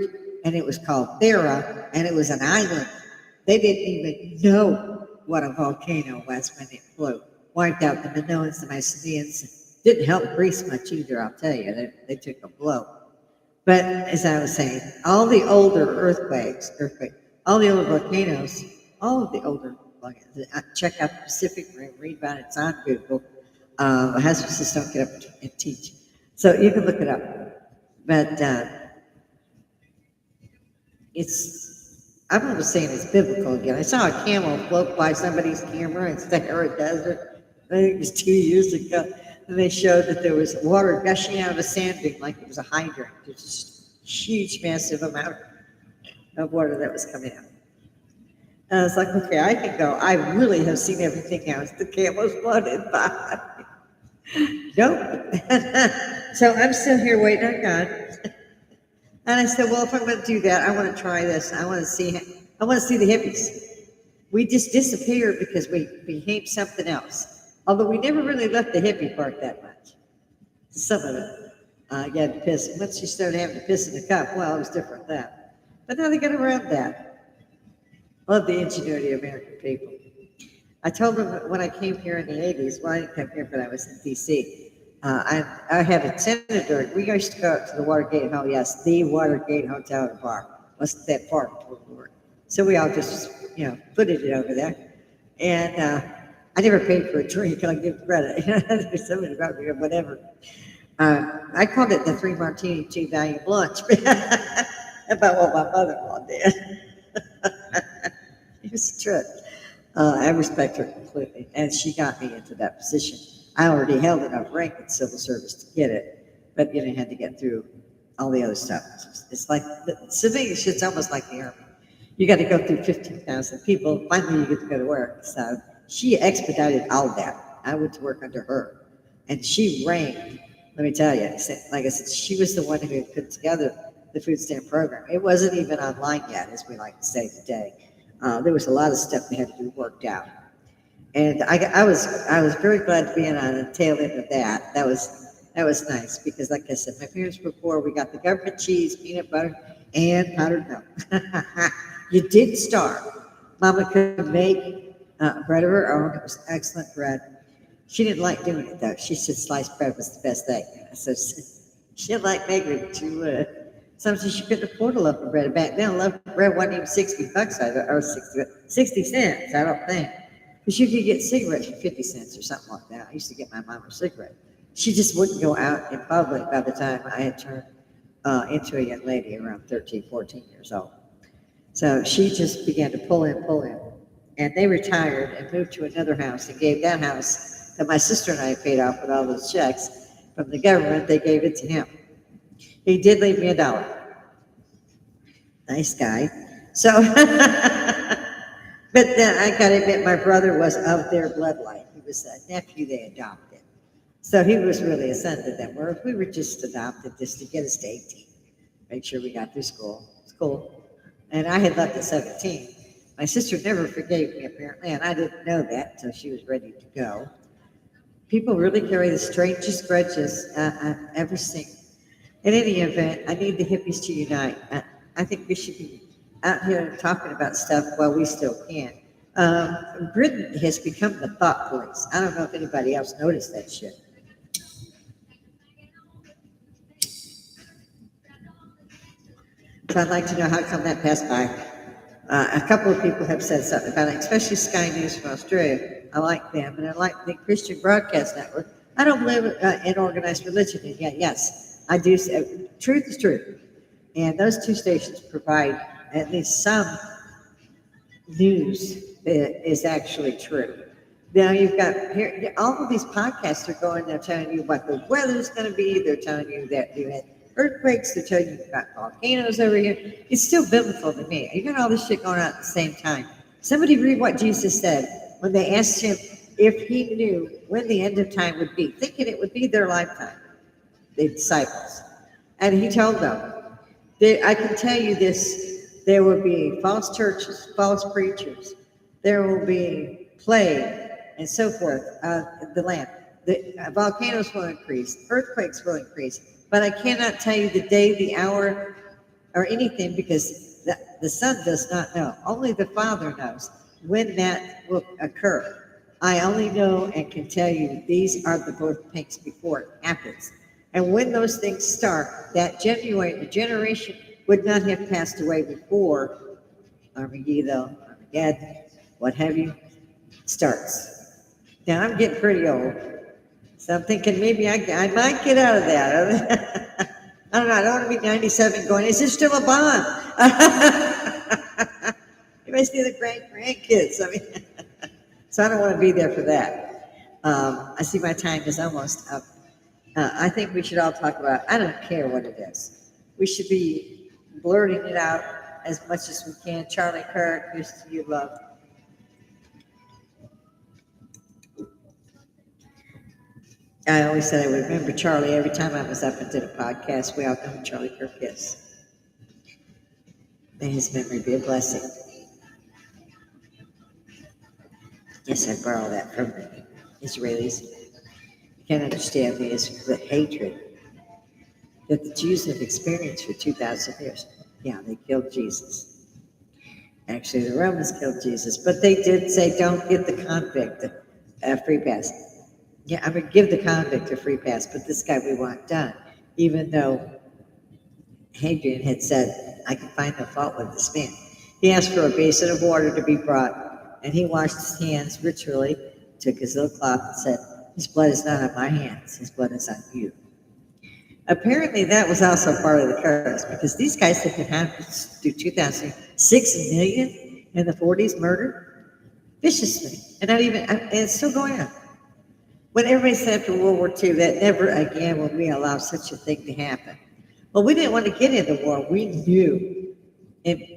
[SPEAKER 1] and it was called Thera, and it was an island. They didn't even know what a volcano was when it blew. Wiped out the Minoans, the Mycenaeans. Didn't help Greece much either, I'll tell you. They took a blow. But as I was saying, all the older earthquakes, all the older volcanoes, all of the older volcanoes, check out the Pacific Rim, read about it, it's on Google. Hospices don't get up and teach. So you can look it up. But I'm not saying it's biblical again. I saw a camel float by somebody's camera in Sahara Desert. I think it was 2 years ago. And they showed that there was water gushing out of a sand dune like it was a hydrant. There's just huge, massive amount of water that was coming out. And I was like, okay, I can go. I really have seen everything else the camels floated by. Nope. So I'm still here waiting on God. And I said, well, if I'm going to do that, I want to try this. I want to see the hippies. We just disappeared because we became something else. Although we never really left the hippie part that much. Some of it. You had to piss. Once you started having to piss in the cup, well, it was different then. But now they got around that. Love the ingenuity of American people. I told them when I came here in the 80s, well, I didn't come here, but I was in D.C., I had a senator. We used to go out to the Watergate Hotel. Yes, the Watergate Hotel and Bar. Wasn't that far from work. So we all just, footed it over there. And I never paid for a drink. I'll give credit. There's somebody about me or whatever. I called it the 3 martini, 2 value lunch. About what my mother-in-law did. It was a trip. I respect her completely. And she got me into that position. I already held enough rank in civil service to get it, but had to get through all the other stuff. It's like the civilian shit's almost like the army. You got to go through 15,000 people. Finally, you get to go to work. So she expedited all that. I went to work under her, and she reigned. Let me tell you, like I said, she was the one who had put together the food stamp program. It wasn't even online yet, as we like to say today. There was a lot of stuff that had to be worked out. And I was very glad to be in on the tail end of that. That was nice because, like I said, my parents were poor. We got the government cheese, peanut butter, and powdered milk. You did starve. Mama could make bread of her own. It was excellent bread. She didn't like doing it though. She said sliced bread was the best thing. So she didn't like making it. Sometimes she couldn't afford a loaf of bread. Back then, a loaf of bread wasn't even $60, or 60 cents. I don't think. Because you could get cigarettes for 50 cents or something like that. I used to get my mom a cigarette. She just wouldn't go out in public by the time I had turned into a young lady around 13, 14 years old. So she just began to pull in. And they retired and moved to another house and gave that house that my sister and I paid off with all those checks from the government. They gave it to him. He did leave me $1. Nice guy. So... But then I got to admit, my brother was of their bloodline. He was a nephew they adopted. So he was really a son to them, whereas we were just adopted just to get us to 18, make sure we got through school. It's cool. And I had left at 17. My sister never forgave me, apparently, and I didn't know that until she was ready to go. People really carry the strangest grudges I've ever seen. In any event, I need the hippies to unite. I think we should be out here talking about stuff while we still can. Britain has become the thought police. I don't know if anybody else noticed that shit. So I'd like to know how come that passed by. A couple of people have said something about it, especially Sky News from Australia. I like them, and I like the Christian Broadcast Network. I don't believe in organized religion, and yet, yes, I do. Truth is truth. And those two stations provide at least some news that is actually true. Now you've got here, all of these podcasts are going, they're telling you what the weather's going to be. They're telling you that you had earthquakes. They're telling you you've got volcanoes over here. It's still biblical to me. You got all this shit going on at the same time. Somebody read what Jesus said when they asked him if he knew when the end of time would be, thinking it would be their lifetime, the disciples. And he told them, I can tell you this, there will be false churches, false preachers. There will be plague and so forth, the land. The volcanoes will increase, earthquakes will increase. But I cannot tell you the day, the hour, or anything because the Son does not know. Only the Father knows when that will occur. I only know and can tell you these are the birth pangs before it happens. And when those things start, that generation would not have passed away before Armageddon, what have you, starts. Now, I'm getting pretty old, so I'm thinking maybe I might get out of that. I don't know. I don't want to be 97 going, is there still a bomb? You may see the grandkids. I mean, so I don't want to be there for that. I see my time is almost up. I think we should all talk about, I don't care what it is. We should be blurting it out as much as we can. Charlie Kirk, who's you love. I always said I would remember Charlie every time I was up and did a podcast. We all know who Charlie Kirk is. May his memory be a blessing. Yes, I borrow that from the Israelis. You can't understand the hatred that the Jews have experienced for 2,000 years. Yeah, they killed Jesus. Actually, the Romans killed Jesus, but they did say, don't give the convict a free pass. Yeah, I mean, give the convict a free pass, but this guy we want done, even though Hadrian had said, I can find no fault with this man. He asked for a basin of water to be brought, and he washed his hands ritually, took his little cloth and said, his blood is not on my hands, his blood is on you. Apparently that was also part of the curse, because these guys that had do 2,006 million in the 40s murdered viciously, and it's still going on. When everybody said after World War II that never again will we allow such a thing to happen. Well, we didn't want to get into war. We knew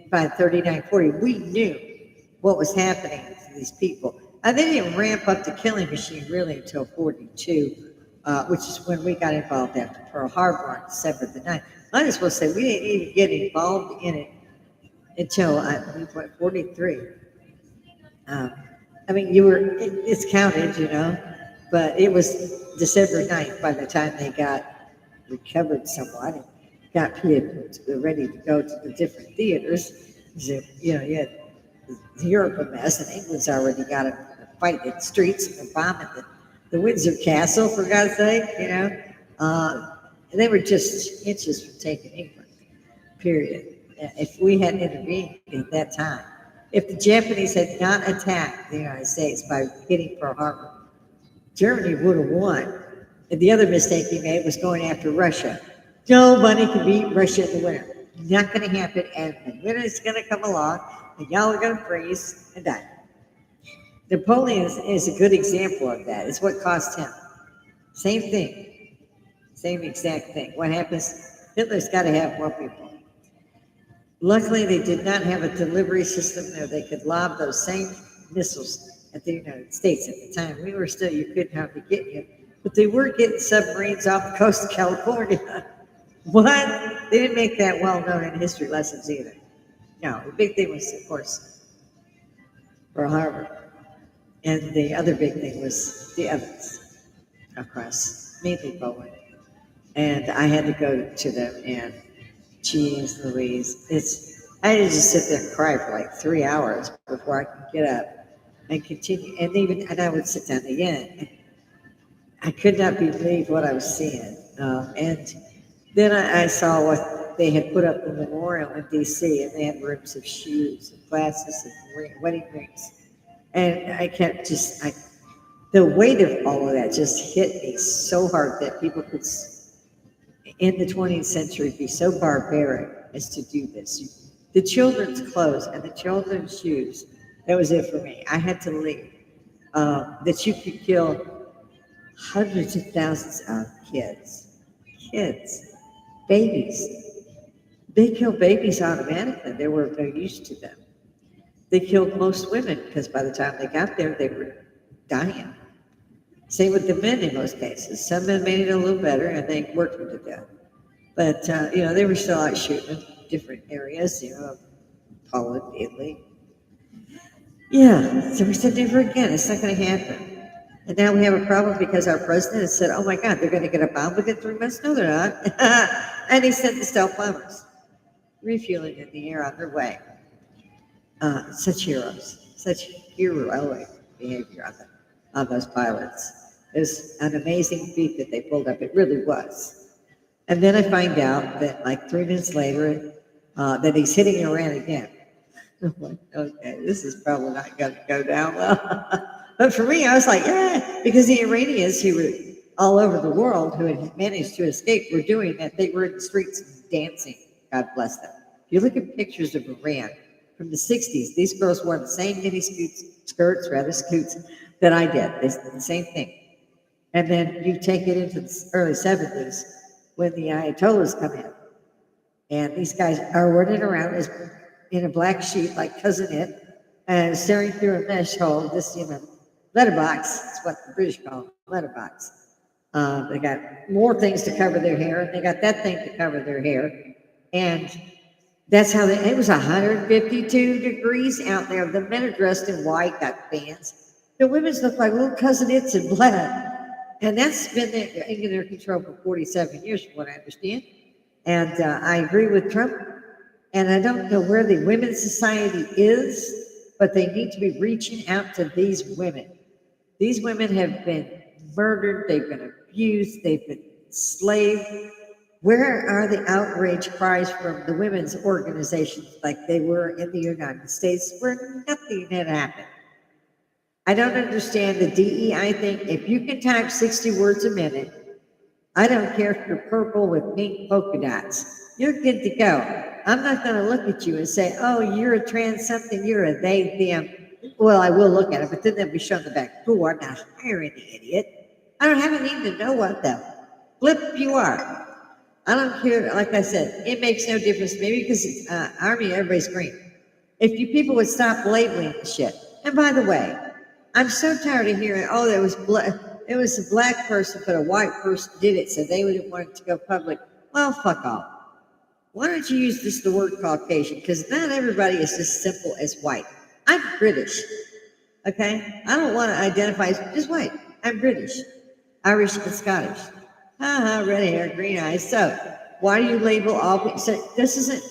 [SPEAKER 1] by 39, 40, we knew what was happening to these people. And they didn't ramp up the killing machine really until 42, which is when we got involved after Pearl Harbor on December the 9th. I just want to say we didn't even get involved in it until I believe 43. I mean, it's counted, but it was December 9th by the time they got recovered somewhat and got people ready to go to the different theaters. So, you had Europe a mess, and England's already got a fight in the streets and a bomb at the Windsor Castle, for God's sake, And they were just inches from taking England, period. If we had intervened at that time, if the Japanese had not attacked the United States by hitting Pearl Harbor, Germany would have won. And the other mistake he made was going after Russia. Nobody can beat Russia in the winter. Not going to happen. And the winter is going to come along, and y'all are going to freeze and die. Napoleon is a good example of that. It's what cost him. Same thing. Same exact thing. What happens? Hitler's got to have more people. Luckily, they did not have a delivery system there. They could lob those same missiles at the United States at the time. We were still, you couldn't hardly get you. But they were getting submarines off the coast of California. What? They didn't make that well known in history lessons either. No, the big thing was, of course, Pearl Harbor. And the other big thing was the Evans across, mainly Bowen. And I had to go to them, and geez Louise, I had to just sit there and cry for like 3 hours before I could get up and continue. And I would sit down again. I could not believe what I was seeing. And then I saw what they had put up in the memorial in D.C., and they had rooms of shoes and glasses and wedding rings. And I kept the weight of all of that just hit me so hard that people could, in the 20th century, be so barbaric as to do this. The children's clothes and the children's shoes, that was it for me. I had to leave. That you could kill hundreds of thousands of kids, babies. They kill babies automatically. They were no use to them. They killed most women because by the time they got there, they were dying. Same with the men in most cases. Some men made it a little better, and they worked them to death. But, they were still out shooting in different areas, Poland, Italy. Yeah, so we said never again. It's not going to happen. And now we have a problem because our president has said, oh my God, they're going to get a bomb within 3 months. No, they're not. And he sent the stealth bombers, refueling in the air on their way. Such heroes, such heroic behavior on those pilots. It was an amazing feat that they pulled up. It really was. And then I find out that like 3 minutes later, that he's hitting Iran again. I'm like, okay, this is probably not going to go down well. But for me, I was like, yeah, because the Iranians who were all over the world who had managed to escape were doing that. They were in the streets dancing. God bless them. If you look at pictures of Iran from the 60s, these girls wore the same mini skirts, that I did. The same thing. And then you take it into the early 70s when the Ayatollahs come in. And these guys are running around as in a black sheet like Cousin It and staring through a mesh hole, this, letterbox. That's what the British call it, letterbox. They got more things to cover their hair, and they got that thing to cover their hair. And that's how it was 152 degrees out there. The men are dressed in white, got fans. The women's look like little Cousin It's in black. And that's been in their control for 47 years, from what I understand. And I agree with Trump. And I don't know where the women's society is, but they need to be reaching out to these women. These women have been murdered, they've been abused, they've been enslaved. Where are the outrage cries from the women's organizations like they were in the United States, where nothing had happened? I don't understand the DEI thing. If you can type 60 words a minute, I don't care if you're purple with pink polka dots, you're good to go. I'm not going to look at you and say, oh, you're a trans something, you're a they, them. Well, I will look at it, but then they'll be shown the back door. I'm not hiring the idiot. I don't have a need to know what the flip you are. I don't care. Like I said, it makes no difference. Maybe because it's Army, everybody's green. If you people would stop labeling the shit. And by the way, I'm so tired of hearing, oh, it was a black person, but a white person did it, so they wouldn't want it to go public. Well, fuck off. Why don't you use just the word Caucasian? Because not everybody is just simple as white. I'm British, okay? I don't want to identify as just white. I'm British, Irish, and Scottish. Red hair, green eyes. So why do you label all people? So this isn't,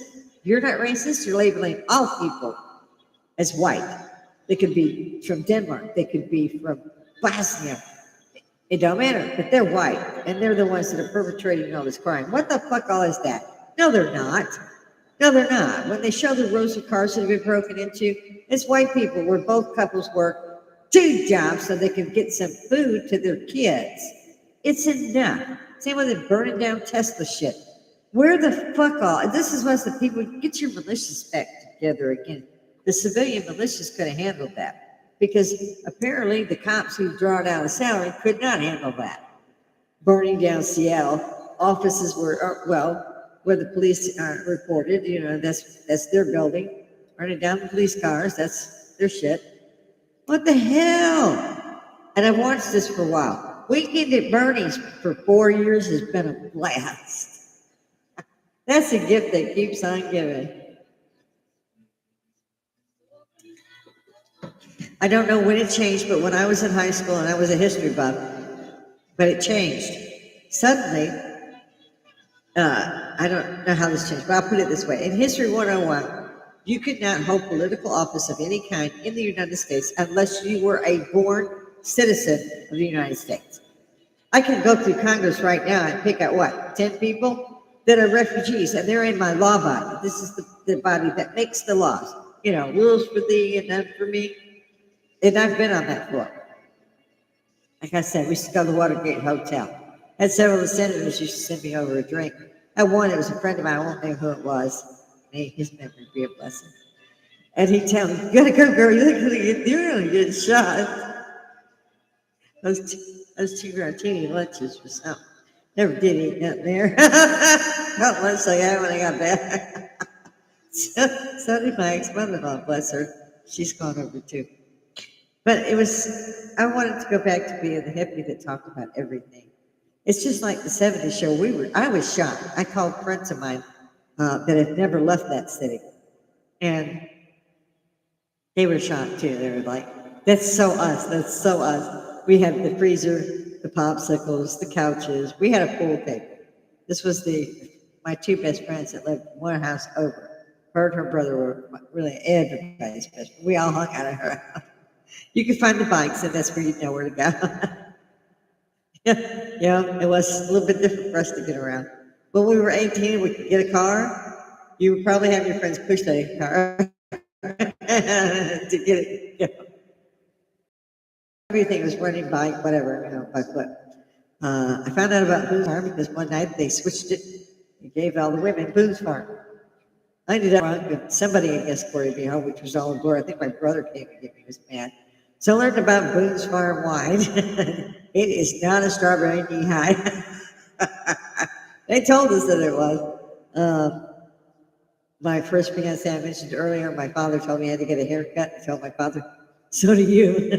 [SPEAKER 1] you're not racist, you're labeling all people as white. They could be from Denmark, they could be from Bosnia. It don't matter, but they're white, and they're the ones that are perpetrating all this crime. What the fuck all is that? No, they're not. No, they're not. When they show the rows of cars that have been broken into, it's white people where both couples work 2 jobs so they can get some food to their kids. It's enough. Same with the burning down Tesla shit. Where the fuck all? This is what the people, get your militias back together again. The civilian militias could have handled that. Because apparently the cops who draw down a salary could not handle that. Burning down Seattle, offices were, where the police reported, that's their building. Burning down the police cars, that's their shit. What the hell? And I've watched this for a while. Weekend at Bernie's for 4 years has been a blast. That's a gift that keeps on giving. I don't know when it changed, but when I was in high school and I was a history buff, but it changed. Suddenly, I don't know how this changed, but I'll put it this way. In History 101, you could not hold political office of any kind in the United States unless you were a born citizen of the United States. I can go through Congress right now and pick out 10 people that are refugees, and they're in my law body. This is the body that makes the laws. Rules for thee and none for me. And I've been on that floor. Like I said, we used to go to the Watergate Hotel. Had several of the senators used to send me over a drink. I one, it was a friend of mine, I won't name who it was. May his memory be a blessing. And he'd tell me, you gotta go, girl, you're gonna get shot. Those 2 martini lunches or something. Never did eat nothing there. Not lunch like that when I got back. So did my ex-mother-in-law, bless her. She's gone over too. But I wanted to go back to being the hippie that talked about everything. It's just like the 70s show. I was shocked. I called friends of mine that had never left that city. And they were shocked too. They were like, that's so us. That's so us. We had the freezer, the popsicles, the couches. We had a pool table. This was my 2 best friends that lived one house over. Her and her brother were really everybody's best friend. We all hung out of her house. You could find the bikes, and that's where you'd know where to go. It was a little bit different for us to get around. When we were 18 and we could get a car, you would probably have your friends push that car to get it. Everything was running bike, whatever, by foot. I found out about Boone's Farm because one night they switched it and gave all the women Boone's Farm. I ended up wrong, but somebody escorted me home, which was all aboard. I think my brother came to get me, he was mad. So I learned about Boone's Farm wine. It is not a strawberry knee high. They told us that it was. My first fiance I mentioned earlier, my father told me I had to get a haircut. I told my father, so do you.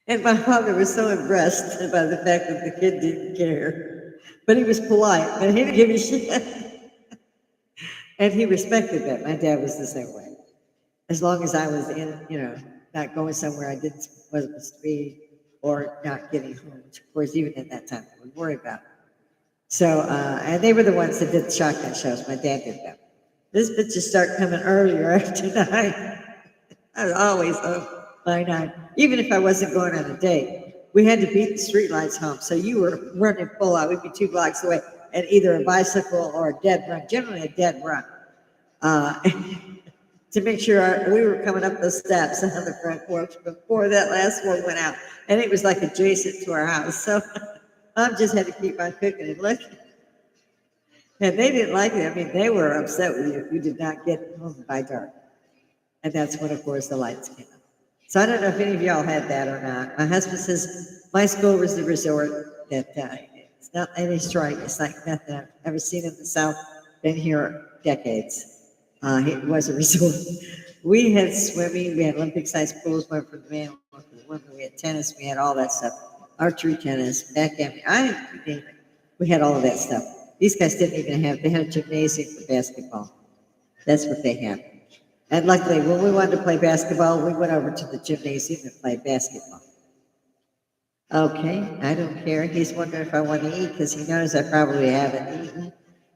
[SPEAKER 1] And my father was so impressed by the fact that the kid didn't care. But he was polite, but he didn't give a shit. And he respected that. My dad was the same way. As long as I was in, not going somewhere I wasn't supposed to be, or not getting home, which of course, even at that time, I would worry about. So, and they were the ones that did the shotgun shows. My dad did them. This bitch just start coming earlier after 9. I was always home by 9, even if I wasn't going on a date. We had to beat the streetlights home, so you were running full out. We'd be 2 blocks away, and either a bicycle or a dead run, generally a dead run, to make sure we were coming up the steps on the front porch before that last one went out, and it was like adjacent to our house. So Mom just had to keep on cooking and looking. And they didn't like it. I mean, they were upset with you if you did not get home by dark. And that's when, of course, the lights came on. So I don't know if any of y'all had that or not. My husband says my school was the resort that it's not any strike. It's like nothing I've ever seen in the South. Been here decades. It was a resort. We had swimming. We had Olympic-sized pools, one for the men, one for the women. We had tennis. We had all that stuff. Archery, tennis, backgammon. We had all of that stuff. These guys didn't even have. They had a gymnasium for basketball. That's what they had. And luckily, when we wanted to play basketball, we went over to the gymnasium and played basketball. Okay, I don't care. He's wondering if I want to eat because he knows I probably haven't eaten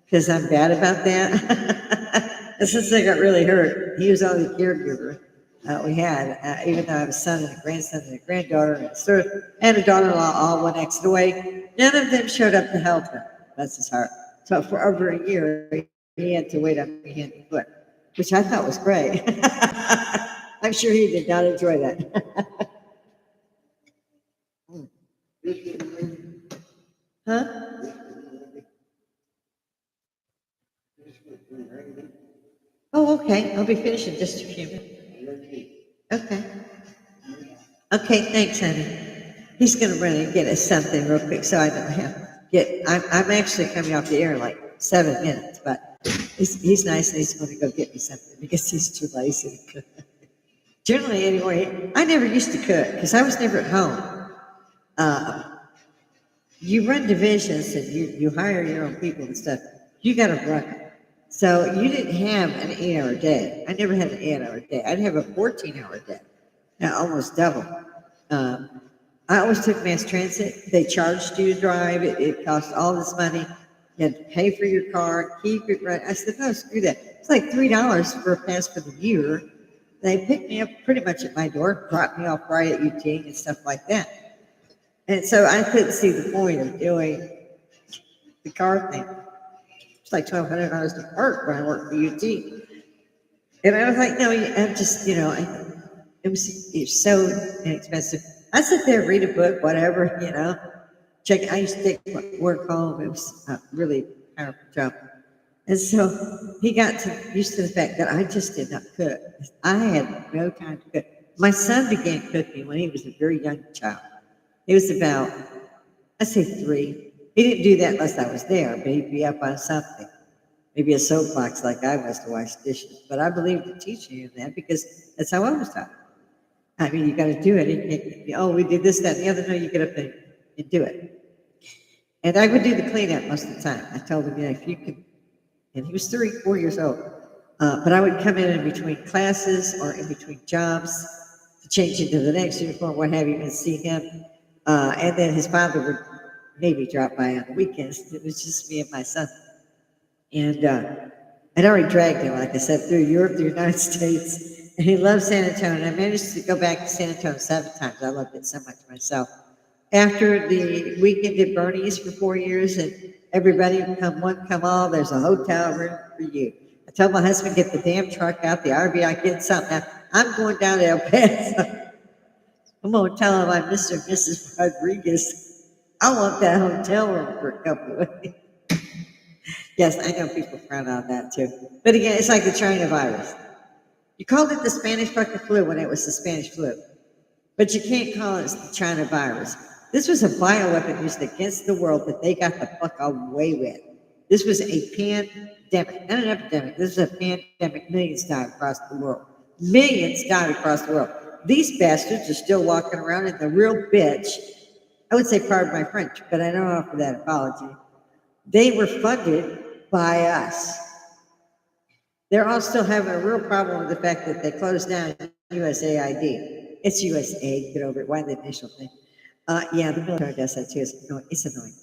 [SPEAKER 1] because I'm bad about that. And since I got really hurt, he was only the caregiver we had, even though I have a son and a grandson and a granddaughter and a daughter-in-law all one exit away. None of them showed up to help him. That's his heart. So for over a year, he had to wait on me hand and foot, which I thought was great. I'm sure he did not enjoy that. Huh? Oh, okay. I'll be finished in just a few minutes. Okay. Okay, thanks, honey. He's going to run and get us something real quick so I don't have to get. I'm actually coming off the air in like 7 minutes, but he's nice and he's going to go get me something because he's too lazy to cook. Generally, anyway, I never used to cook because I was never at home. You run divisions and you hire your own people and stuff. You got to run it. So you didn't have an 8-hour day. I never had an 8-hour day. I'd have a 14-hour day. Now, almost double. I always took mass transit. They charged you to drive. It cost all this money. You had to pay for your car, keep it running. I said, no, screw that. It's like $3 for a pass for the year. They picked me up pretty much at my door, dropped me off right at UT and stuff like that. And so I couldn't see the point of doing the car thing. It's like $1,200 to park when I worked for UT. And I was like, no, I'm just, it was so inexpensive. I sit there, read a book, whatever, check. I used to take work home. It was a really powerful job. And so he got used to the fact that I just did not cook. I had no time to cook. My son began cooking when he was a very young child. He was about, I'd say 3. He didn't do that unless I was there, but he'd be up on something. Maybe a soapbox like I was to wash dishes. But I believed in teaching him that because that's how I was taught. I mean, you got to do it. We did this, that, and the other. No, you get up and do it. And I would do the cleanup most of the time. I told him, if you could, and he was 4 years old. But I would come in between classes or in between jobs to change into the next uniform, what have you, and see him. And then his father would maybe drop by on the weekends. It was just me and my son. And I'd already dragged him, like I said, through Europe, the United States. And he loved San Antonio. I managed to go back to San Antonio 7 times. I loved it so much myself. After the weekend at Bernie's for 4 years, and everybody come one, come all, there's a hotel room for you. I told my husband, get the damn truck out, the RV, I get something. Now, I'm going down to El Paso. I'm going to tell him I'm Mr. and Mrs. Rodriguez. I want that hotel room for a couple of weeks. Yes, I know people frown on that too. But again, it's like the China virus. You called it the Spanish fucking flu when it was the Spanish flu. But you can't call it the China virus. This was a bioweapon used against the world that they got the fuck away with. This was a pandemic, not an epidemic. This was a pandemic. Millions died across the world. Millions died across the world. These bastards are still walking around in the real bitch. I would say pardon my French, but I don't offer that apology. They were funded by us. They're all still having a real problem with the fact that they closed down USAID. It's USAID, get over it. Why the initial thing? Yeah, the military does that too. It's annoying.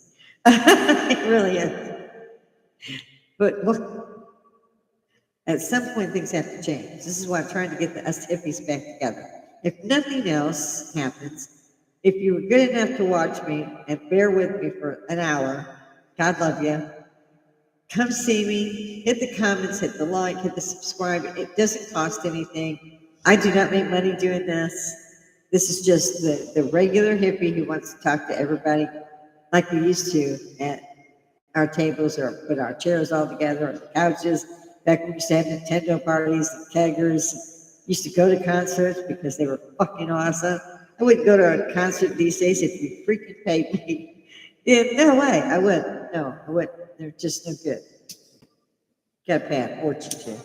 [SPEAKER 1] It really is. But look, at some point things have to change. This is why I'm trying to get us hippies back together. If nothing else happens, if you were good enough to watch me and bear with me for an hour, God love you. Come see me, hit the comments, hit the like, hit the subscribe. It doesn't cost anything. I do not make money doing this. This is just the regular hippie who wants to talk to everybody like we used to at our tables or put our chairs all together on the couches. Back when we used to have Nintendo parties and keggers. Used to go to concerts because they were fucking awesome. I wouldn't go to a concert these days if you freaking paid me. Yeah, no way, I wouldn't. No, I wouldn't. They're just no good. Got bad fortune too.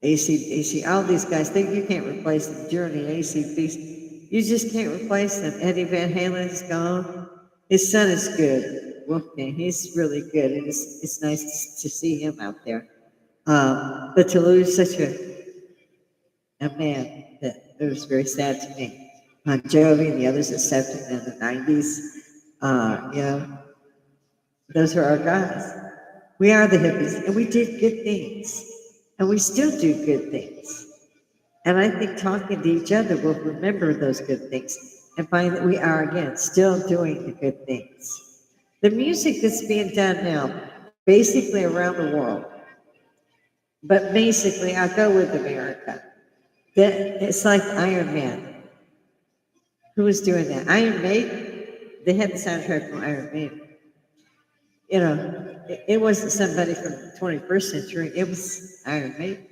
[SPEAKER 1] AC, all these guys think you can't replace them. Journey, AC Beast. You just can't replace them. Eddie Van Halen's gone. His son is good. Wolfgang, he's really good. And it's nice to see him out there. But to lose such a man, that it was very sad to me. Bon Jovi and the others that stepped in the 90s, you know, those are our guys. We are the hippies, and we did good things. And we still do good things. And I think talking to each other will remember those good things and find that we are, again, still doing the good things. The music that's being done now, basically around the world, but basically, I'll go with America. It's like Iron Man. Who was doing that? Iron Maiden? They had the soundtrack from Iron Maiden. You know, it wasn't somebody from the 21st century. It was Iron Maiden.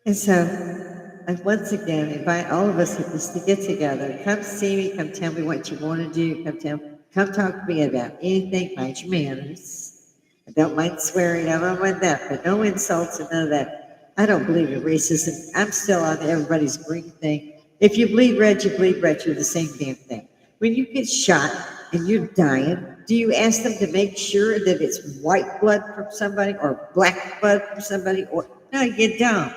[SPEAKER 1] And so, I once again invite all of us to get together. Come see me. Come tell me what you want to do. Come talk to me about anything. Mind your manners. I don't mind swearing. I don't mind that, but no insults and none of that. I don't believe in racism. I'm still on everybody's green thing. If you bleed red, you bleed red. You're the same damn thing. When you get shot and you're dying, do you ask them to make sure that it's white blood from somebody or black blood from somebody? Or no, you don't.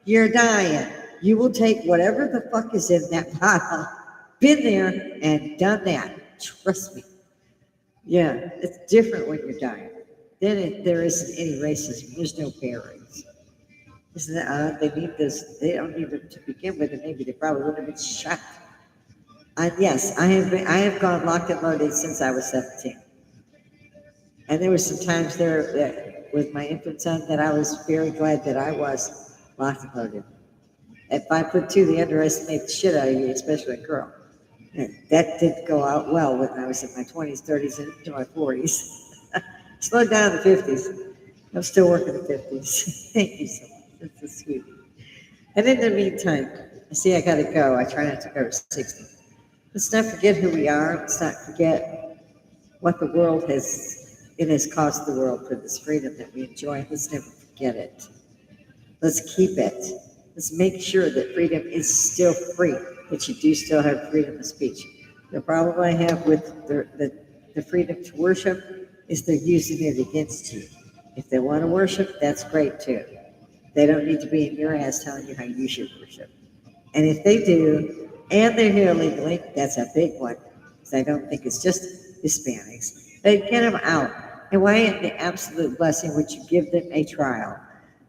[SPEAKER 1] You're dying. You will take whatever the fuck is in that bottle. Been there and done that. Trust me. Yeah, it's different when you're dying. Then there isn't any racism. There's no bearings. Isn't that odd? They need this. They don't need it to begin with, and maybe they probably would have been shot. Yes, I have gone locked and loaded since I was 17. And there were some times there that, with my infant son, that I was very glad that I was locked and loaded. At 5'2", they underestimate the shit out of you, especially a girl. And that didn't go out well when I was in my 20s, 30s, and into my 40s. Slowed down in the 50s. I'm still working the 50s. Thank you so much. That's so sweet. And in the meantime, I see I got to go. I try not to go to 60. Let's not forget who we are. Let's not forget what the world has cost the world for this freedom that we enjoy. Let's never forget it. Let's keep it. Let's make sure that freedom is still free, that you do still have freedom of speech. The problem I have with the freedom to worship is they're using it against you. If they want to worship, that's great too. They don't need to be in your ass telling you how you should worship. And if they do, and they're here illegally, that's a big one, because I don't think it's just Hispanics. They get them out. And why in the absolute blessing would you give them a trial?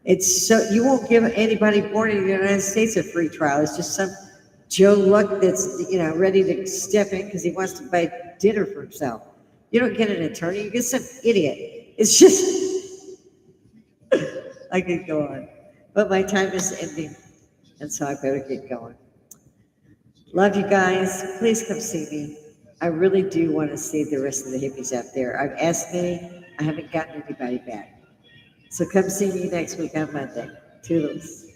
[SPEAKER 1] It's so you won't give anybody born in the United States a free trial. It's just some Joe Luck that's ready to step in because he wants to buy dinner for himself. You don't get an attorney. You get some idiot. It's just I could go on. But my time is ending, and so I better get going. Love you guys. Please come see me. I really do want to see the rest of the hippies out there. I've asked many, I haven't gotten anybody back. So come see me next week on Monday. Toodles.